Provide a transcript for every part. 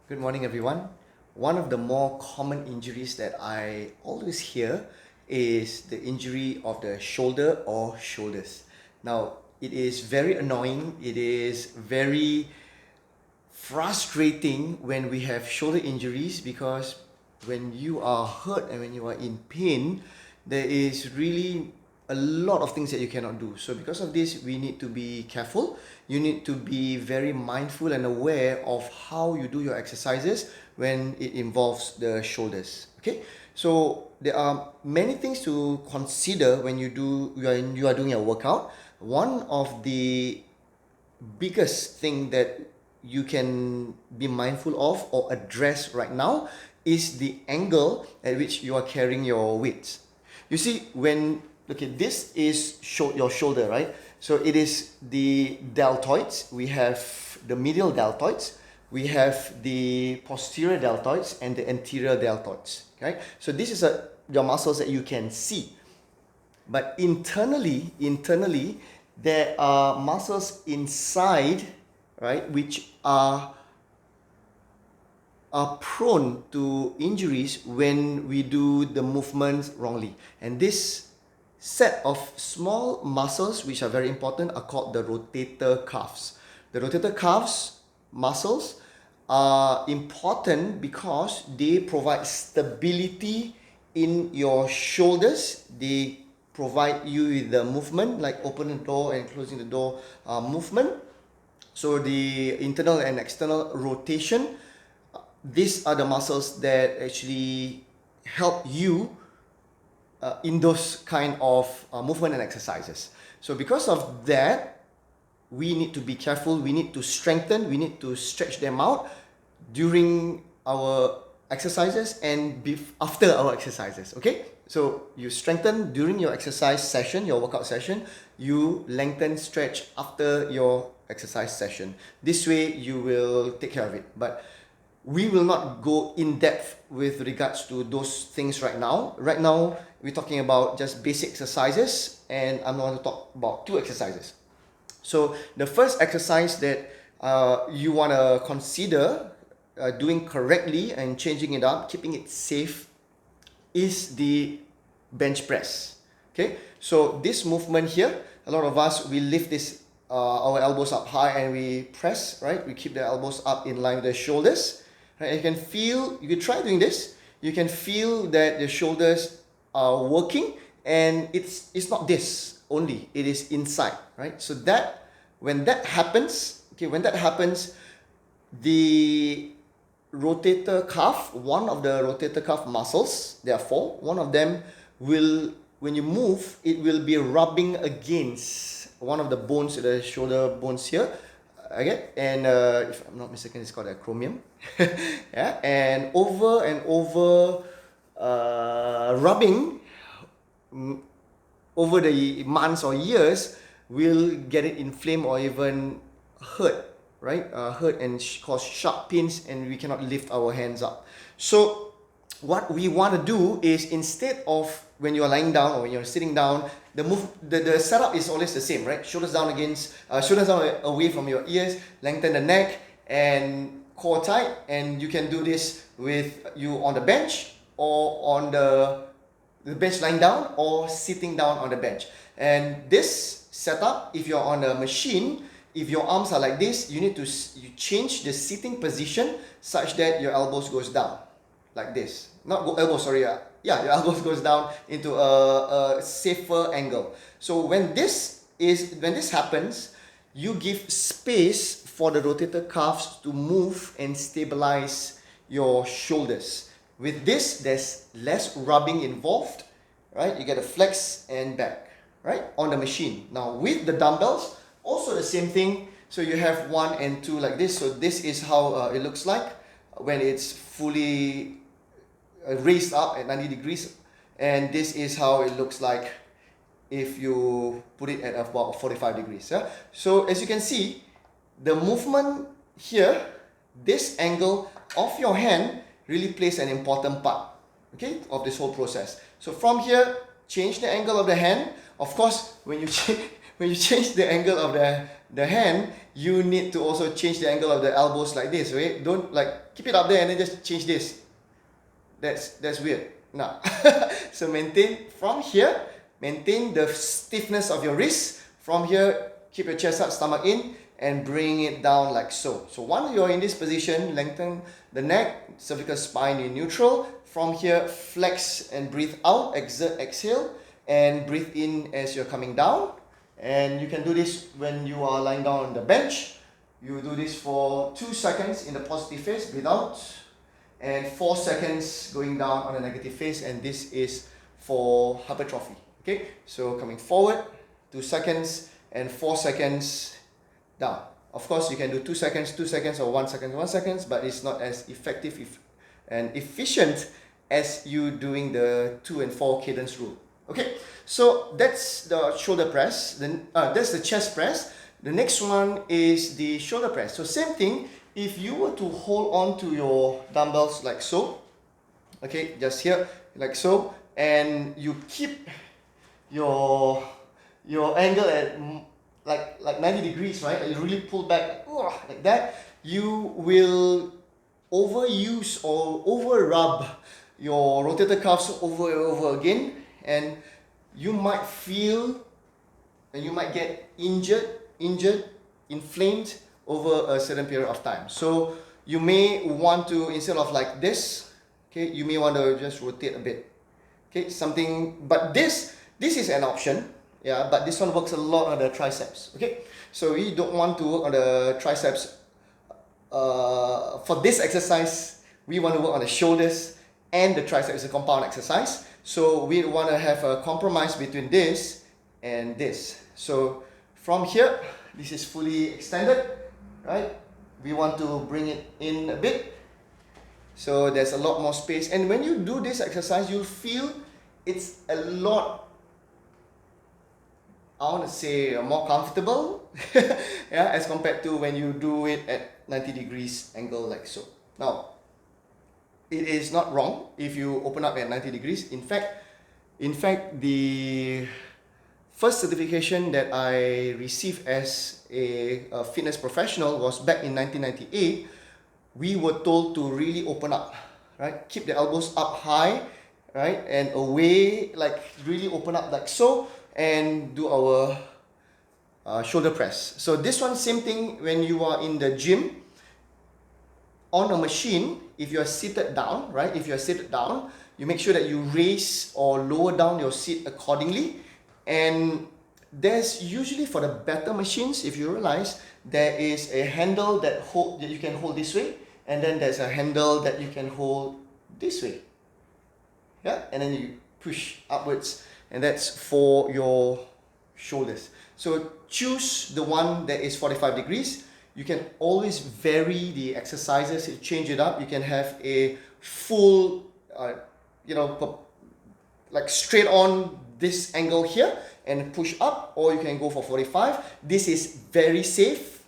Good morning, everyone. One of the more common injuries that I always hear is the injury of the shoulder or shoulders. Now, it is very annoying, it is very frustrating when we have shoulder injuries because when you are hurt and when you are in pain, there is really a lot of things that you cannot do. So because of this, we need to be careful. You need to be very mindful and aware of how you do your exercises when it involves the shoulders. Okay, so there are many things to consider when you are doing a workout. One of the biggest thing that you can be mindful of or address right now is the angle at which you are carrying your weights. You see, this is your shoulder, right? So it is the deltoids. We have the medial deltoids, we have the posterior deltoids, and the anterior deltoids. Okay, so this is your muscles that you can see. But internally, there are muscles inside, right, which are prone to injuries when we do the movements wrongly. And this set of small muscles, which are very important, are called the rotator cuffs. The rotator cuffs muscles are important because they provide stability in your shoulders. They provide you with the movement, like opening the door and closing the door movement. So the internal and external rotation, these are the muscles that actually help you in those kind of movement and exercises. So because of that, we need to be careful, we need to strengthen, we need to stretch them out during our exercises and after our exercises. Okay, so you strengthen during your exercise session, your workout session, you lengthen, stretch after your exercise session. This way you will take care of it. But we will not go in depth with regards to those things right now. Right now, we're talking about just basic exercises, and I'm going to talk about two exercises. So the first exercise that you want to consider doing correctly and changing it up, keeping it safe, is the bench press. Okay, so this movement here, a lot of us, we lift this our elbows up high and we press, right? We keep the elbows up in line with the shoulders. Right? You can feel, you can try doing this, you can feel that the shoulders are working, and it's not this only, it is inside, right? So that when that happens, the rotator cuff, one of the rotator cuff muscles, there are four, one of them will, when you move, it will be rubbing against one of the bones, the shoulder bones here. Okay, and if I'm not mistaken, it's called acromion. Yeah, and over rubbing over the months or years will get it inflamed or even hurt, right? Hurt and cause sharp pains, and we cannot lift our hands up. So what we want to do is, instead of when you're lying down or when you're sitting down, the setup is always the same, right? Shoulders down away from your ears, lengthen the neck and core tight, and you can do this with you on the bench or on the bench lying down or sitting down on the bench. And this setup, if you're on a machine, if your arms are like this, you need to change the sitting position such that your elbows goes down like this. Not go elbow, sorry. Yeah, your elbows goes down into a safer angle. So when this happens, you give space for the rotator cuffs to move and stabilize your shoulders. With this, there's less rubbing involved, right? You get a flex and back, right? On the machine. Now with the dumbbells, also the same thing. So you have 1 and 2 like this. So this is how it looks like when it's fully raised up at 90 degrees, and this is how it looks like if you put it at about 45 degrees. Yeah? So as you can see, the movement here, this angle of your hand really plays an important part, okay, of this whole process. So from here, change the angle of the hand. Of course, when you change the angle of the hand, you need to also change the angle of the elbows like this, right? Don't like keep it up there and then just change this. That's weird. Now, so maintain from here, maintain the stiffness of your wrist. From here, keep your chest up, stomach in, and bring it down like so. So once you're in this position, lengthen the neck, cervical spine in neutral. From here, flex and breathe out, exert, exhale, and breathe in as you're coming down. And you can do this when you are lying down on the bench. You do this for 2 seconds in the positive phase, breathe out, and 4 seconds going down on the negative phase, and this is for hypertrophy. Okay, so coming forward, 2 seconds, and 4 seconds down. Of course, you can do 2 seconds, 2 seconds, or 1 second, 1 seconds, but it's not as effective and efficient as you doing the 2 and 4 cadence rule. Okay, so that's the shoulder press. Then that's the chest press. The next one is the shoulder press. So same thing. If you were to hold on to your dumbbells like so, okay, just here like so, and you keep your angle at like 90 degrees, right? You really pull back like that. You will overuse or over rub your rotator cuffs over and over again, and you might feel and you might get injured, inflamed over a certain period of time. So you may want to, instead of like this, okay, you may want to just rotate a bit. Okay, something, but this is an option, yeah, but this one works a lot on the triceps. Okay, so you don't want to work on the triceps. For this exercise, we want to work on the shoulders and the triceps. It's a compound exercise. So we want to have a compromise between this and this. So from here, this is fully extended, right? We want to bring it in a bit. So there's a lot more space. And when you do this exercise, you'll feel it's a lot, I want to say, more comfortable, yeah, as compared to when you do it at 90 degrees angle like so. Now, it is not wrong if you open up at 90 degrees. In fact, the first certification that I received as a fitness professional was back in 1998. We were told to really open up, right? Keep the elbows up high, right? And away, like really open up like so, and do our shoulder press. So this one, same thing when you are in the gym, on a machine. If you are seated down, right? If you are seated down, you make sure that you raise or lower down your seat accordingly. And there's usually, for the better machines, if you realize, there is a handle that you can hold this way, and then there's a handle that you can hold this way. Yeah, and then you push upwards, and that's for your shoulders. So choose the one that is 45 degrees. You can always vary the exercises, change it up. You can have a full, like straight on this angle here and push up, or you can go for 45. This is very safe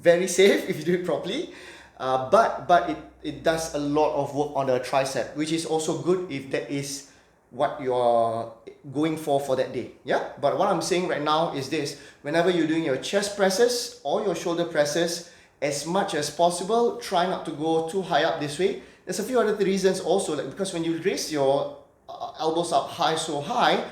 if you do it properly. But it does a lot of work on the tricep, which is also good if that is what you are going for that day. Yeah, but what I'm saying right now is this: whenever you're doing your chest presses or your shoulder presses, as much as possible, try not to go too high up this way. There's a few other reasons also, like because when you raise your elbows up high so high,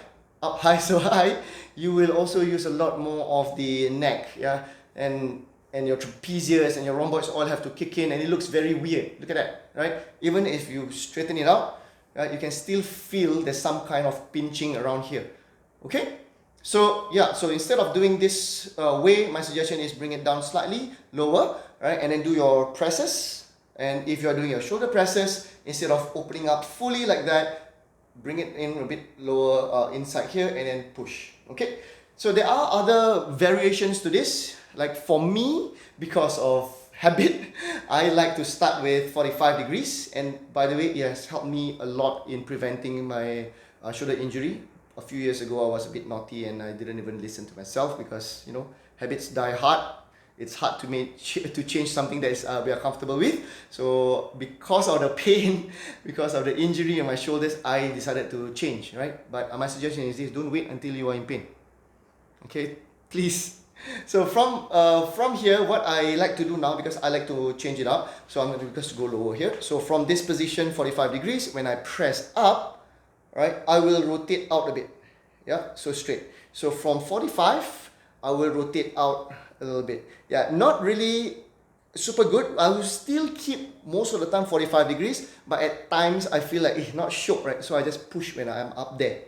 you will also use a lot more of the neck, yeah, and your trapezius and your rhomboids all have to kick in, and it looks very weird. Look at that, right? Even if you straighten it out, right, you can still feel there's some kind of pinching around here. Okay, so yeah, so instead of doing this way, my suggestion is bring it down slightly lower, right, and then do your presses. And if you're doing your shoulder presses, instead of opening up fully like that, bring it in a bit lower inside here and then push. Okay, so there are other variations to this. Like for me, because of habit, I like to start with 45 degrees, and by the way, it has helped me a lot in preventing my shoulder injury. A few years ago, I was a bit naughty and I didn't even listen to myself, because habits die hard. It's hard to change something that is we are comfortable with. So because of the pain, because of the injury on my shoulders, I decided to change, right? But my suggestion is this: don't wait until you are in pain. Okay, please So from here, what I like to do now, because I like to change it up, so I'm going to just go lower here. So from this position, 45 degrees, when I press up, right, I will rotate out a bit. Yeah, so straight. So from 45, I will rotate out a little bit. Yeah, not really super good. I will still keep most of the time 45 degrees, but at times I feel like not shook, right? So I just push when I'm up there.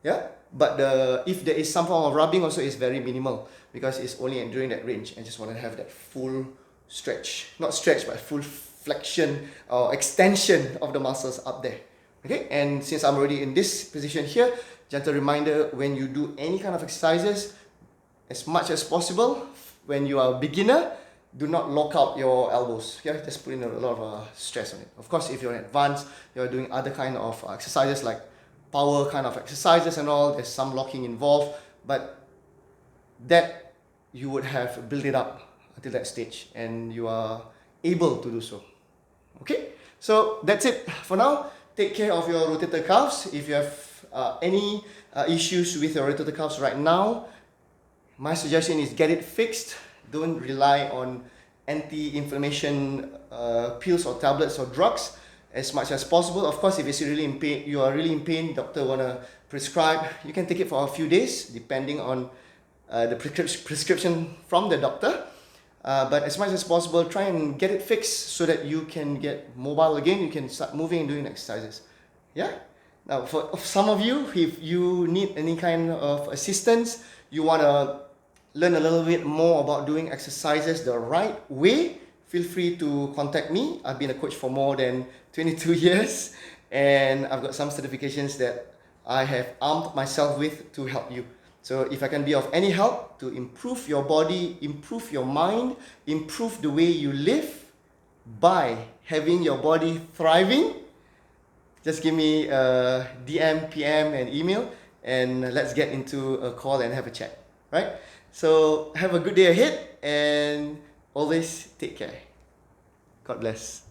Yeah, but if there is some form of rubbing also, is very minimal because it's only during that range. I just want to have that full stretch, not stretch, but full flexion or extension of the muscles up there. Okay, and since I'm already in this position here, gentle reminder, when you do any kind of exercises, as much as possible, when you are a beginner, do not lock out your elbows. Yeah, just put in a lot of stress on it. Of course, if you're advanced, you're doing other kind of exercises like power kind of exercises and all, there's some locking involved, but that you would have built it up until that stage and you are able to do so. Okay, so that's it for now. Take care of your rotator cuffs. If you have any issues with your rotator cuffs right now, my suggestion is get it fixed. Don't rely on anti-inflammation pills or tablets or drugs as much as possible. Of course, if it's really in pain, you are really in pain, doctor wanna prescribe, you can take it for a few days depending on the prescription from the doctor. But as much as possible, try and get it fixed so that you can get mobile again, you can start moving and doing exercises. Yeah? Now, for some of you, if you need any kind of assistance, you want to learn a little bit more about doing exercises the right way, feel free to contact me. I've been a coach for more than 22 years and I've got some certifications that I have armed myself with to help you. So if I can be of any help to improve your body, improve your mind, improve the way you live by having your body thriving, just give me a DM, PM and email and let's get into a call and have a chat, right? So have a good day ahead and always take care. God bless.